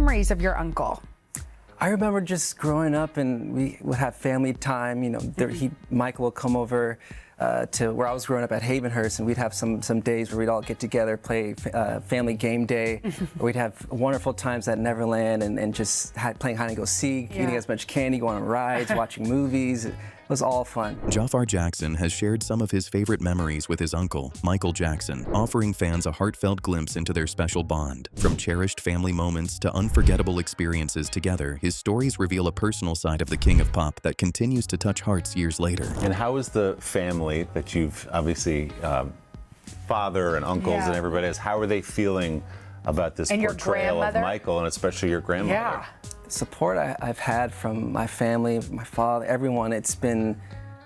memories of your uncle? I remember just growing up and we would have family time. You know, Michael would come over to where I was growing up at Havenhurst, and we'd have some days where we'd all get together, play family game day. We'd have wonderful times at Neverland and just playing hide and go seek, eating as much candy, going on rides, watching movies. It was all fun. Jaafar Jackson has shared some of his favorite memories with his uncle, Michael Jackson, offering fans a heartfelt glimpse into their special bond. From cherished family moments to unforgettable experiences together, his stories reveal a personal side of the King of Pop that continues to touch hearts years later. And how is the family that you've obviously, father and uncles and everybody else, how are they feeling about this portrayal of Michael, and especially your grandmother? Yeah. The support I've had from my family, my father, everyone, it's been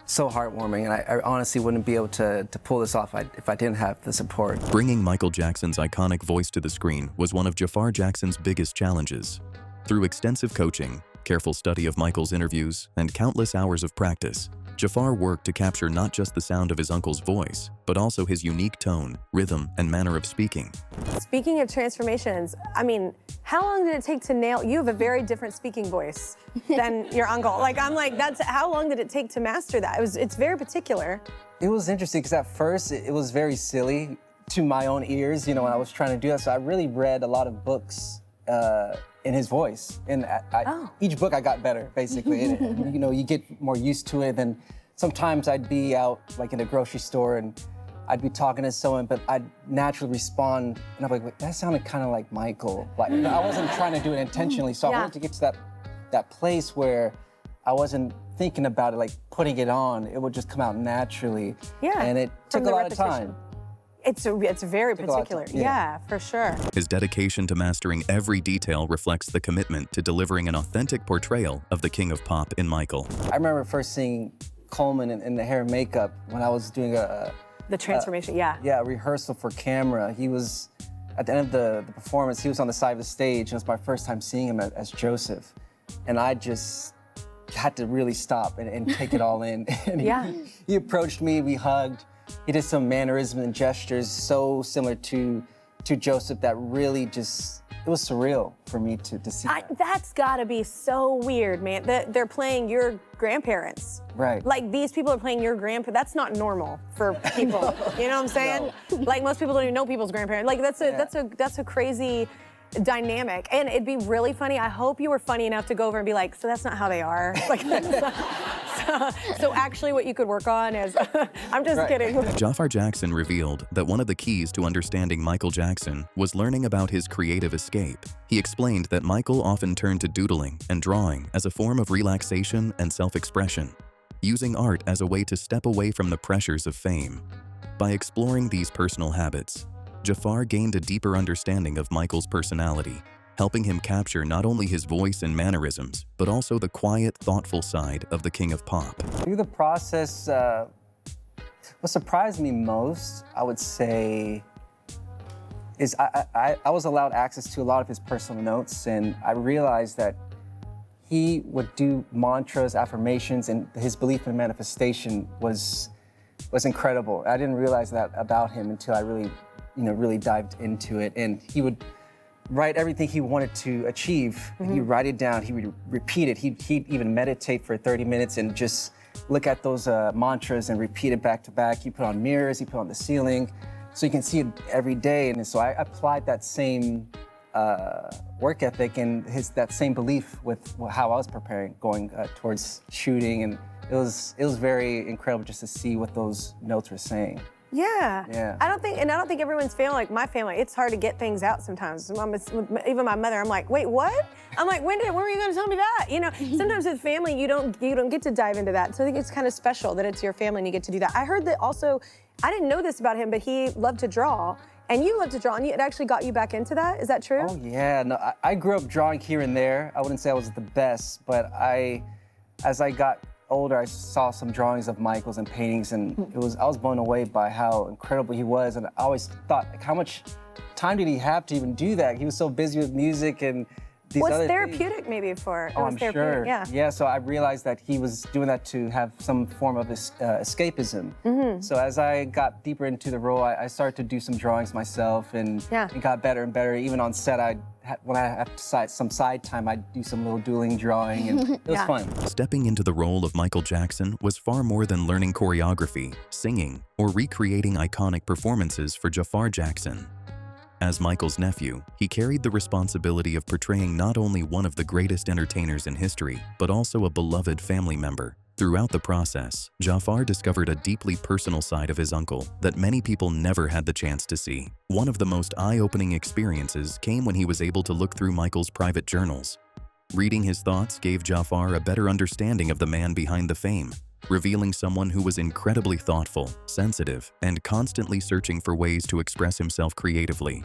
so heartwarming, and I honestly wouldn't be able to pull this off if I didn't have the support. Bringing Michael Jackson's iconic voice to the screen was one of Jaafar Jackson's biggest challenges. Through extensive coaching, careful study of Michael's interviews, and countless hours of practice, Jaafar worked to capture not just the sound of his uncle's voice, but also his unique tone, rhythm, and manner of speaking. Speaking of transformations, I mean, how long did it take to nail? You have a very different speaking voice than your uncle. Like, I'm like, how long did it take to master that? It's very particular. It was interesting because at first it was very silly to my own ears, you know, when I was trying to do that. So I really read a lot of books in his voice, and each book I got better, basically. And, you know, you get more used to it. Then sometimes I'd be out, like in a grocery store, and I'd be talking to someone, but I'd naturally respond, and I'm like, wait, that sounded kind of like Michael. Like, I wasn't trying to do it intentionally, so I wanted to get to that place where I wasn't thinking about it, like putting it on. It would just come out naturally. Yeah. And it took a lot of time. It's very particular. Yeah, for sure. His dedication to mastering every detail reflects the commitment to delivering an authentic portrayal of the King of Pop in Michael. I remember first seeing Coleman in the hair and makeup when I was doing the transformation, yeah, a rehearsal for camera. He was, at the end of the performance, he was on the side of the stage, and it was my first time seeing him as Joseph. And I just had to really stop and take it all in. And he approached me, we hugged. He did some mannerisms and gestures so similar to Joseph that really just, it was surreal for me to see that. That's gotta be so weird, man. They're playing your grandparents. Right. Like, these people are playing your grandparents. That's not normal for people. You know what I'm saying? No. Like, most people don't even know people's grandparents. Like, that's a crazy dynamic. And it'd be really funny. I hope you were funny enough to go over and be like, so that's not how they are. Like, so actually what you could work on is, I'm just kidding. Jaafar Jackson revealed that one of the keys to understanding Michael Jackson was learning about his creative escape. He explained that Michael often turned to doodling and drawing as a form of relaxation and self-expression, using art as a way to step away from the pressures of fame. By exploring these personal habits, Jaafar gained a deeper understanding of Michael's personality, helping him capture not only his voice and mannerisms, but also the quiet, thoughtful side of the King of Pop. Through the process, what surprised me most, I would say, is I was allowed access to a lot of his personal notes, and I realized that he would do mantras, affirmations, and his belief in manifestation was incredible. I didn't realize that about him until I really dived into it. And he would write everything he wanted to achieve. He'd write it down, he would repeat it. He'd even meditate for 30 minutes and just look at those mantras and repeat it back to back. He put on mirrors, he put on the ceiling, so you can see it every day. And so I applied that same work ethic and that same belief with how I was preparing, going towards shooting. And it was very incredible just to see what those notes were saying. Yeah. I don't think everyone's family, like my family, it's hard to get things out sometimes. Even my mother, I'm like, wait, what? I'm like, when were you gonna tell me that? You know, sometimes with family, you don't get to dive into that. So I think it's kind of special that it's your family and you get to do that. I heard that also, I didn't know this about him, but he loved to draw. And you love to draw, and it actually got you back into that? Is that true? Oh yeah, no, I grew up drawing here and there. I wouldn't say I was the best, but as I got older, I saw some drawings of Michael's and paintings, and I was blown away by how incredible he was. And I always thought, like, how much time did he have to even do that? He was so busy with music and these What's other therapeutic things. maybe for it? Oh, It was I'm therapeutic, sure. Yeah. Yeah, so I realized that he was doing that to have some form of escapism. So as I got deeper into the role, I started to do some drawings myself, and it got better and better. Even on set, when I had some side time, I'd do some little doodling drawing, and it was fun. Stepping into the role of Michael Jackson was far more than learning choreography, singing, or recreating iconic performances for Jaafar Jackson. As Michael's nephew, he carried the responsibility of portraying not only one of the greatest entertainers in history, but also a beloved family member. Throughout the process, Jaafar discovered a deeply personal side of his uncle that many people never had the chance to see. One of the most eye-opening experiences came when he was able to look through Michael's private journals. Reading his thoughts gave Jaafar a better understanding of the man behind the fame, revealing someone who was incredibly thoughtful, sensitive, and constantly searching for ways to express himself creatively.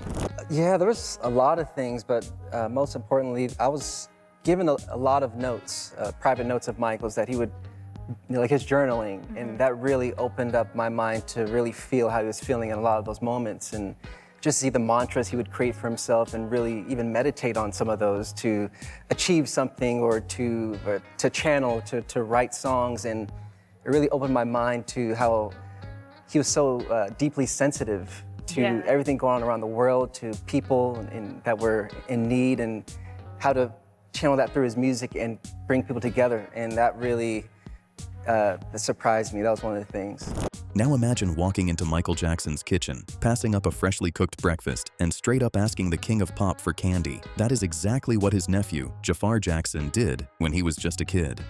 Yeah, there was a lot of things, but most importantly, I was given a lot of notes, private notes of Michael's that he would, like his journaling, and that really opened up my mind to really feel how he was feeling in a lot of those moments, and just see the mantras he would create for himself and really even meditate on some of those to achieve something or to channel, to write songs. And it really opened my mind to how he was so deeply sensitive to everything going on around the world, to people that were in need, and how to channel that through his music and bring people together. And that really that surprised me. That was one of the things. Now imagine walking into Michael Jackson's kitchen, passing up a freshly cooked breakfast, and straight up asking the king of pop for candy. That is exactly what his nephew, Jaafar Jackson, did when he was just a kid.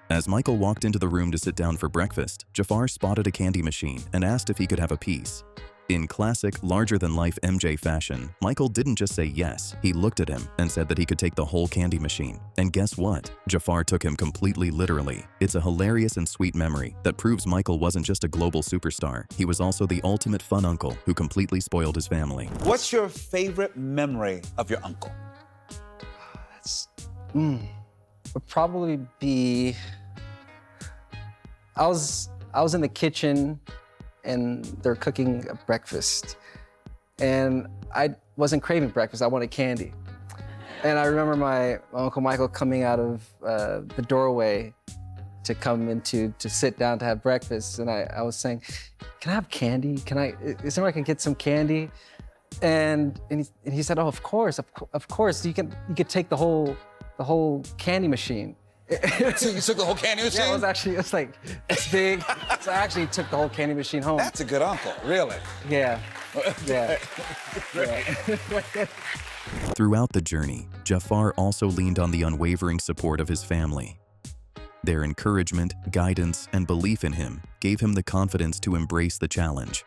As Michael walked into the room to sit down for breakfast, Jaafar spotted a candy machine and asked if he could have a piece. In classic, larger-than-life MJ fashion, Michael didn't just say yes, he looked at him and said that he could take the whole candy machine. And guess what? Jaafar took him completely literally. It's a hilarious and sweet memory that proves Michael wasn't just a global superstar, he was also the ultimate fun uncle who completely spoiled his family. What's your favorite memory of your uncle? Would probably be, I was in the kitchen and they're cooking a breakfast, and I wasn't craving breakfast, I wanted candy. And I remember my Uncle Michael coming out of the doorway to come into, to sit down to have breakfast, and I was saying, can I have candy? Is there a way I can get some candy? And he said, oh, of course, you could take the whole candy machine. So you took the whole candy machine? Yeah, it's like, it's big. So I actually took the whole candy machine home. That's a good uncle, really. Yeah, yeah. Throughout the journey, Jaafar also leaned on the unwavering support of his family. Their encouragement, guidance, and belief in him gave him the confidence to embrace the challenge.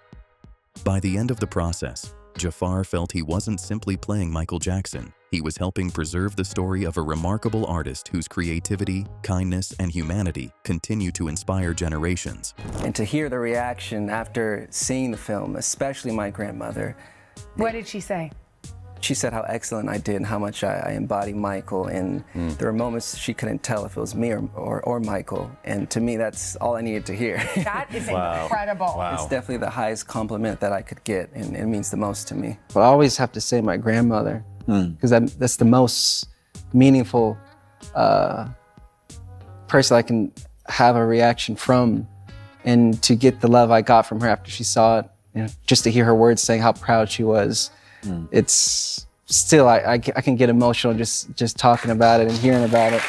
By the end of the process, Jaafar felt he wasn't simply playing Michael Jackson. He was helping preserve the story of a remarkable artist whose creativity, kindness, and humanity continue to inspire generations. And to hear the reaction after seeing the film, especially my grandmother. What did she say? She said how excellent I did and how much I embody Michael. And there were moments she couldn't tell if it was me or Michael. And to me, that's all I needed to hear. That is incredible. Wow. It's definitely the highest compliment that I could get, and it means the most to me. But I always have to say my grandmother, because that's the most meaningful person I can have a reaction from. And to get the love I got from her after she saw it, just to hear her words saying how proud she was, it's still, I can get emotional just talking about it and hearing about it.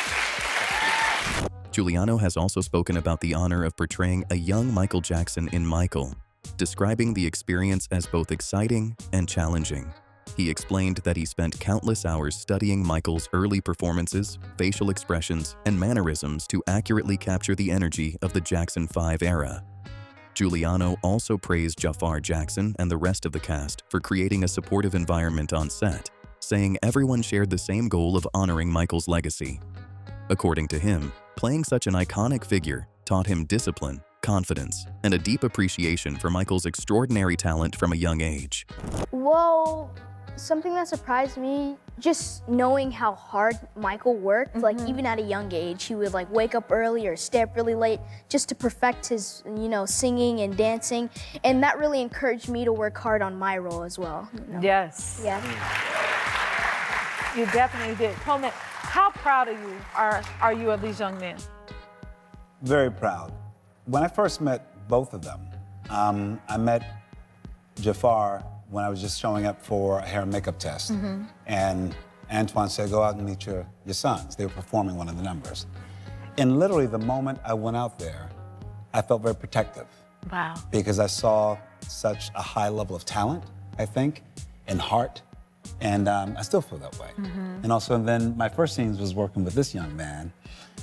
Giuliano has also spoken about the honor of portraying a young Michael Jackson in Michael, describing the experience as both exciting and challenging. He explained that he spent countless hours studying Michael's early performances, facial expressions, and mannerisms to accurately capture the energy of the Jackson 5 era. Giuliano also praised Jaafar Jackson and the rest of the cast for creating a supportive environment on set, saying everyone shared the same goal of honoring Michael's legacy. According to him, playing such an iconic figure taught him discipline, confidence, and a deep appreciation for Michael's extraordinary talent from a young age. Well, something that surprised me, just knowing how hard Michael worked, like even at a young age, he would like wake up early or stay up really late just to perfect his, singing and dancing. And that really encouraged me to work hard on my role as well. Yes. Yeah. You definitely did. Coleman, how proud of you are you of these young men? Very proud. When I first met both of them, I met Jaafar when I was just showing up for a hair and makeup test. And Antoine said, go out and meet your sons. They were performing one of the numbers. And literally the moment I went out there, I felt very protective. Wow. Because I saw such a high level of talent, I think, and heart. And I still feel that way. And also, and then my first scenes was working with this young man.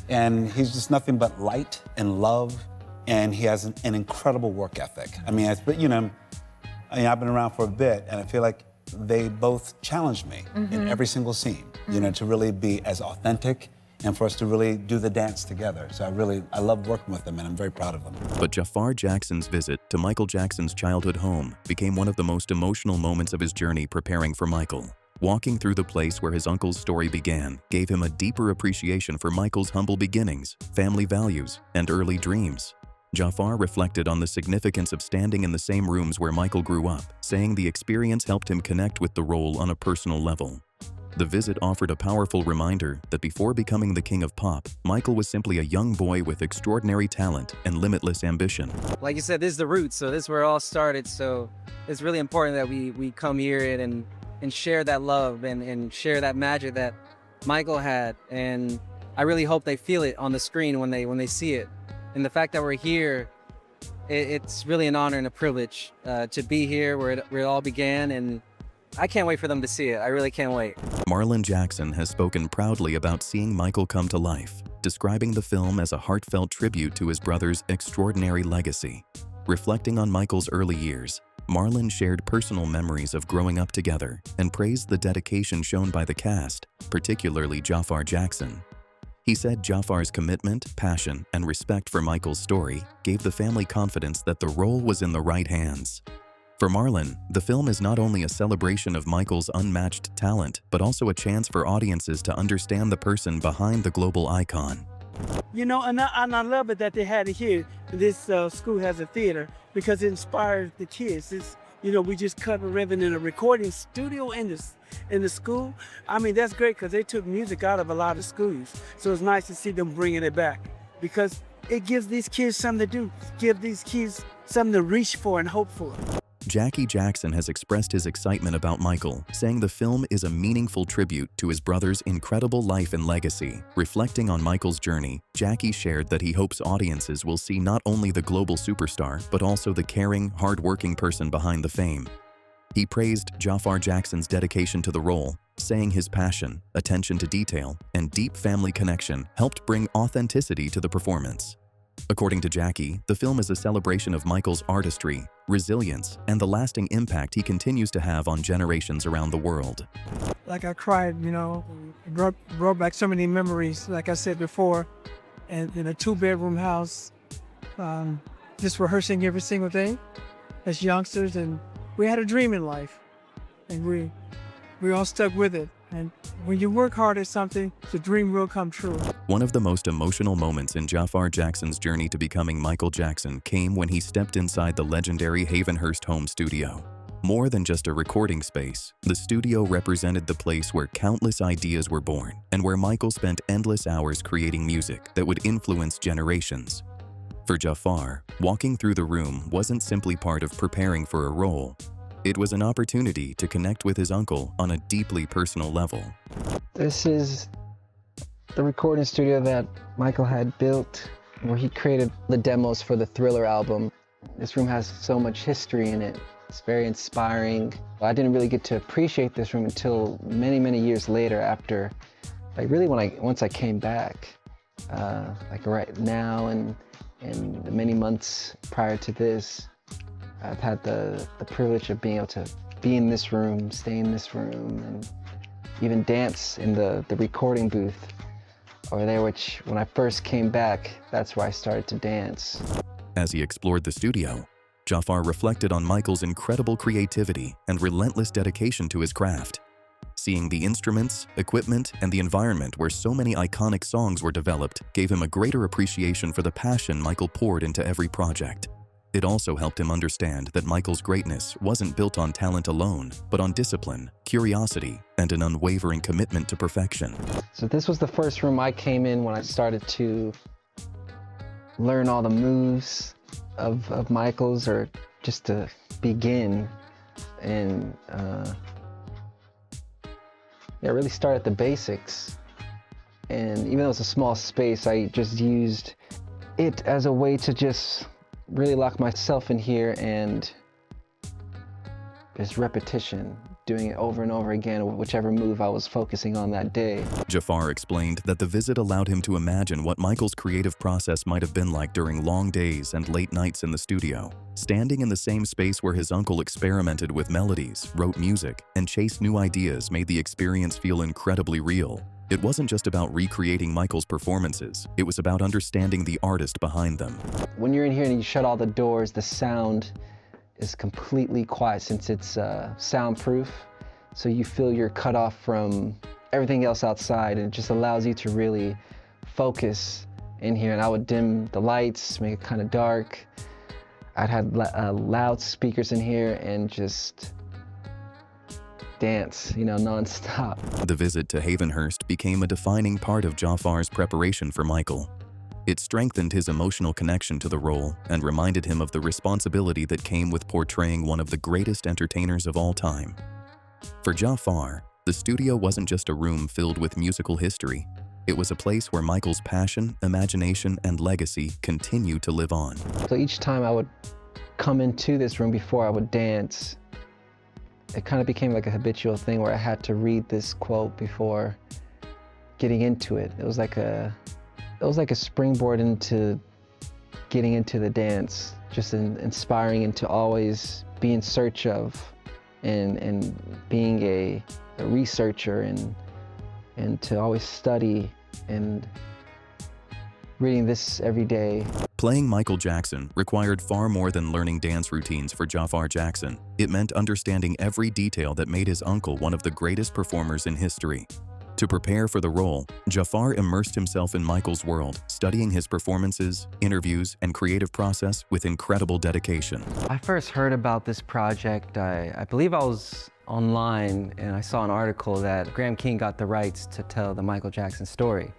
And he's just nothing but light and love. And he has an incredible work ethic. I mean, I've been around for a bit, and I feel like they both challenged me in every single scene, to really be as authentic and for us to really do the dance together. So I love working with them, and I'm very proud of them. But Jaafar Jackson's visit to Michael Jackson's childhood home became one of the most emotional moments of his journey preparing for Michael. Walking through the place where his uncle's story began gave him a deeper appreciation for Michael's humble beginnings, family values, and early dreams. Jaafar reflected on the significance of standing in the same rooms where Michael grew up, saying the experience helped him connect with the role on a personal level. The visit offered a powerful reminder that before becoming the king of pop, Michael was simply a young boy with extraordinary talent and limitless ambition. Like you said, this is the roots, so this is where it all started, so it's really important that we come here and share that love and share that magic that Michael had, and I really hope they feel it on the screen when they see it. And the fact that we're here, it's really an honor and a privilege to be here where it all began, and I can't wait for them to see it. I really can't wait. Marlon Jackson has spoken proudly about seeing Michael come to life, describing the film as a heartfelt tribute to his brother's extraordinary legacy. Reflecting on Michael's early years, Marlon shared personal memories of growing up together and praised the dedication shown by the cast, particularly Jaafar Jackson. He said Jaafar's commitment, passion, and respect for Michael's story gave the family confidence that the role was in the right hands. For Marlon, the film is not only a celebration of Michael's unmatched talent, but also a chance for audiences to understand the person behind the global icon. And I love it that they had it here. This school has a theater because it inspires the kids. We just cut a ribbon in a recording studio in the school. I mean, that's great because they took music out of a lot of schools. So it's nice to see them bringing it back because it gives these kids something to do, give these kids something to reach for and hope for. Jackie Jackson has expressed his excitement about Michael, saying the film is a meaningful tribute to his brother's incredible life and legacy. Reflecting on Michael's journey, Jackie shared that he hopes audiences will see not only the global superstar, but also the caring, hard-working person behind the fame. He praised Jaafar Jackson's dedication to the role, saying his passion, attention to detail, and deep family connection helped bring authenticity to the performance. According to Jackie, the film is a celebration of Michael's artistry, resilience, and the lasting impact he continues to have on generations around the world. Like I cried, it brought back so many memories, like I said before, and in a 2-bedroom house, just rehearsing every single day as youngsters, and we had a dream in life, and we all stuck with it. And when you work hard at something, the dream will come true. One of the most emotional moments in Jaafar Jackson's journey to becoming Michael Jackson came when he stepped inside the legendary Havenhurst home studio. More than just a recording space, the studio represented the place where countless ideas were born and where Michael spent endless hours creating music that would influence generations. For Jaafar, walking through the room wasn't simply part of preparing for a role. It was an opportunity to connect with his uncle on a deeply personal level. This is the recording studio that Michael had built, where he created the demos for the Thriller album. This room has so much history in it. It's very inspiring. I didn't really get to appreciate this room until many, many years later after, once I came back, right now and the many months prior to this. I've had the privilege of being able to be in this room, stay in this room, and even dance in the recording booth over there, which when I first came back, that's where I started to dance. As he explored the studio, Jaafar reflected on Michael's incredible creativity and relentless dedication to his craft. Seeing the instruments, equipment, and the environment where so many iconic songs were developed gave him a greater appreciation for the passion Michael poured into every project. It also helped him understand that Michael's greatness wasn't built on talent alone, but on discipline, curiosity, and an unwavering commitment to perfection. So this was the first room I came in when I started to learn all the moves of Michael's, or just to begin. And really start at the basics. And even though it's a small space, I just used it as a way to just really lock myself in here, and just repetition, doing it over and over again, whichever move I was focusing on that day. Jaafar explained that the visit allowed him to imagine what Michael's creative process might have been like during long days and late nights in the studio. Standing in the same space where his uncle experimented with melodies, wrote music, and chased new ideas made the experience feel incredibly real. It wasn't just about recreating Michael's performances, it was about understanding the artist behind them. When you're in here and you shut all the doors, the sound is completely quiet since it's soundproof. So you feel you're cut off from everything else outside, and it just allows you to really focus in here. And I would dim the lights, make it kind of dark. I'd have loud speakers in here and just dance, nonstop. The visit to Havenhurst became a defining part of Jaafar's preparation for Michael. It strengthened his emotional connection to the role and reminded him of the responsibility that came with portraying one of the greatest entertainers of all time. For Jaafar, the studio wasn't just a room filled with musical history. It was a place where Michael's passion, imagination, and legacy continued to live on. So each time I would come into this room before I would dance, it kind of became like a habitual thing where I had to read this quote before getting into it. It was like a springboard into getting into the dance, just inspiring and to always be in search of and being a researcher and to always study and reading this every day. Playing Michael Jackson required far more than learning dance routines for Jaafar Jackson. It meant understanding every detail that made his uncle one of the greatest performers in history. To prepare for the role, Jaafar immersed himself in Michael's world, studying his performances, interviews, and creative process with incredible dedication. I first heard about this project, I believe I was online, and I saw an article that Graham King got the rights to tell the Michael Jackson story.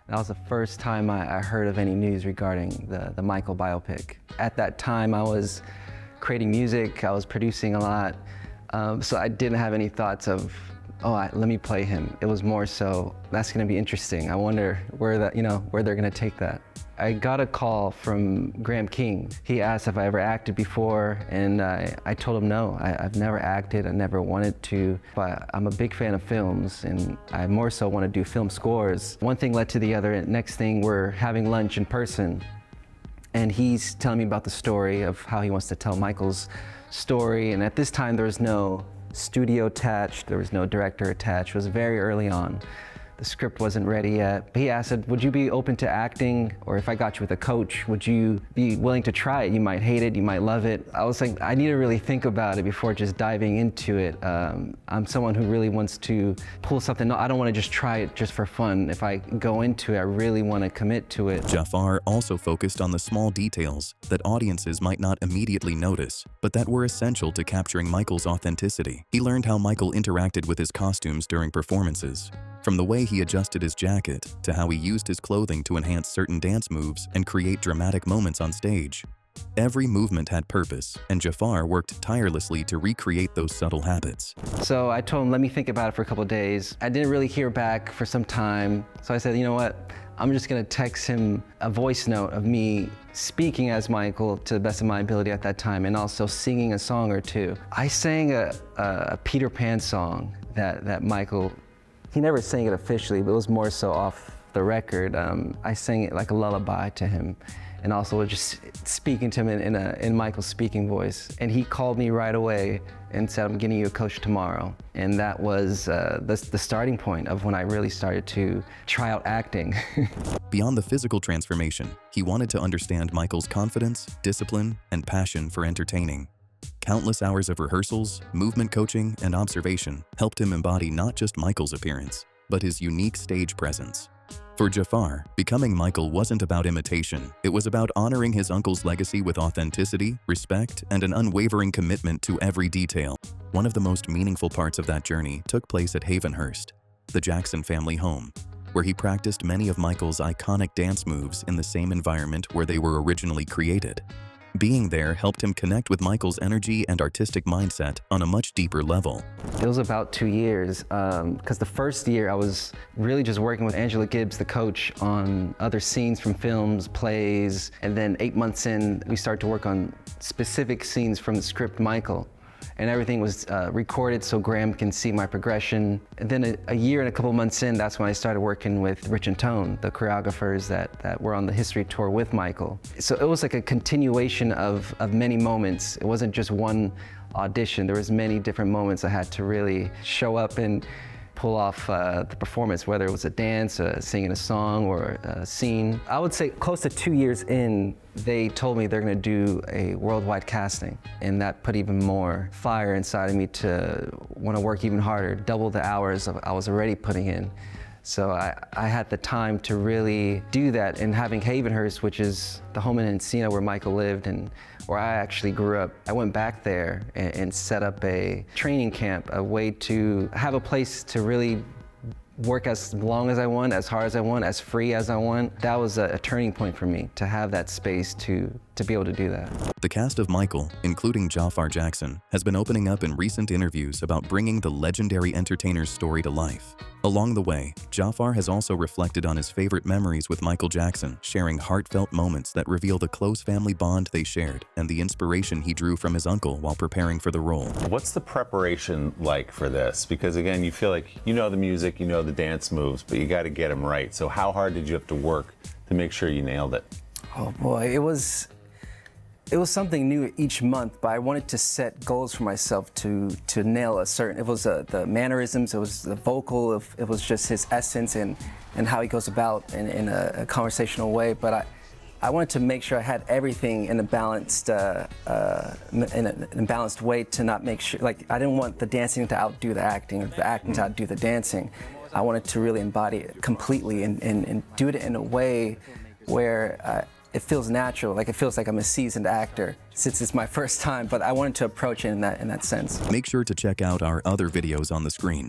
That was the first time I heard of any news regarding the Michael biopic. At that time, I was creating music, I was producing a lot, so I didn't have any thoughts of, let me play him. It was more so, that's gonna be interesting. I wonder where they're gonna take that. I got a call from Graham King. He asked if I ever acted before, and I told him no. I've never acted, I never wanted to, but I'm a big fan of films, and I more so want to do film scores. One thing led to the other, and next thing we're having lunch in person, and he's telling me about the story of how he wants to tell Michael's story, and at this time there was no studio attached, there was no director attached. It was very early on. The script wasn't ready yet. He asked, would you be open to acting? Or if I got you with a coach, would you be willing to try it? You might hate it, you might love it. I was like, I need to really think about it before just diving into it. I'm someone who really wants to pull something. No, I don't want to just try it just for fun. If I go into it, I really want to commit to it. Jaafar also focused on the small details that audiences might not immediately notice, but that were essential to capturing Michael's authenticity. He learned how Michael interacted with his costumes during performances. From the way he adjusted his jacket to how he used his clothing to enhance certain dance moves and create dramatic moments on stage. Every movement had purpose, and Jaafar worked tirelessly to recreate those subtle habits. So I told him, let me think about it for a couple of days. I didn't really hear back for some time, so I said, you know what? I'm just gonna text him a voice note of me speaking as Michael to the best of my ability at that time, and also singing a song or two. I sang a Peter Pan song that Michael, he never sang it officially, but it was more so off the record. I sang it like a lullaby to him, and also just speaking to him in Michael's speaking voice. And he called me right away and said, I'm getting you a coach tomorrow. And that was the starting point of when I really started to try out acting. Beyond the physical transformation, he wanted to understand Michael's confidence, discipline, and passion for entertaining. Countless hours of rehearsals, movement coaching, and observation helped him embody not just Michael's appearance, but his unique stage presence. For Jaafar, becoming Michael wasn't about imitation. It was about honoring his uncle's legacy with authenticity, respect, and an unwavering commitment to every detail. One of the most meaningful parts of that journey took place at Havenhurst, the Jackson family home, where he practiced many of Michael's iconic dance moves in the same environment where they were originally created. Being there helped him connect with Michael's energy and artistic mindset on a much deeper level. It was about 2 years, because the first year I was really just working with Angela Gibbs, the coach, on other scenes from films, plays, and then 8 months in, we started to work on specific scenes from the script Michael. And everything was recorded so Graham can see my progression. And then a year and a couple months in, that's when I started working with Rich and Tone, the choreographers that were on the history tour with Michael. So it was like a continuation of many moments. It wasn't just one audition. There was many different moments I had to really show up and pull off the performance, whether it was a dance, singing a song, or a scene. I would say close to 2 years in, they told me they're gonna do a worldwide casting, and that put even more fire inside of me to wanna work even harder, double the hours I was already putting in. So I had the time to really do that, and having Havenhurst, which is the home in Encino where Michael lived and where I actually grew up, I went back there and set up a training camp, a way to have a place to really work as long as I want, as hard as I want, as free as I want. That was a turning point for me, to have that space to be able to do that. The cast of Michael, including Jaafar Jackson, has been opening up in recent interviews about bringing the legendary entertainer's story to life. Along the way, Jaafar has also reflected on his favorite memories with Michael Jackson, sharing heartfelt moments that reveal the close family bond they shared and the inspiration he drew from his uncle while preparing for the role. What's the preparation like for this? Because again, you feel like you know the music, you know the dance moves, but you got to get them right. So how hard did you have to work to make sure you nailed it? Oh boy, it was something new each month, but I wanted to set goals for myself to nail a certain, it was the mannerisms, it was the vocal, it was just his essence and how he goes about in a conversational way. But I wanted to make sure I had everything in a balanced way, to not make sure, like, I didn't want the dancing to outdo the acting, or the acting to outdo the dancing. I wanted to really embody it completely and do it in a way where it feels natural, like it feels like I'm a seasoned actor, since it's my first time, but I wanted to approach it in that sense. Make sure to check out our other videos on the screen.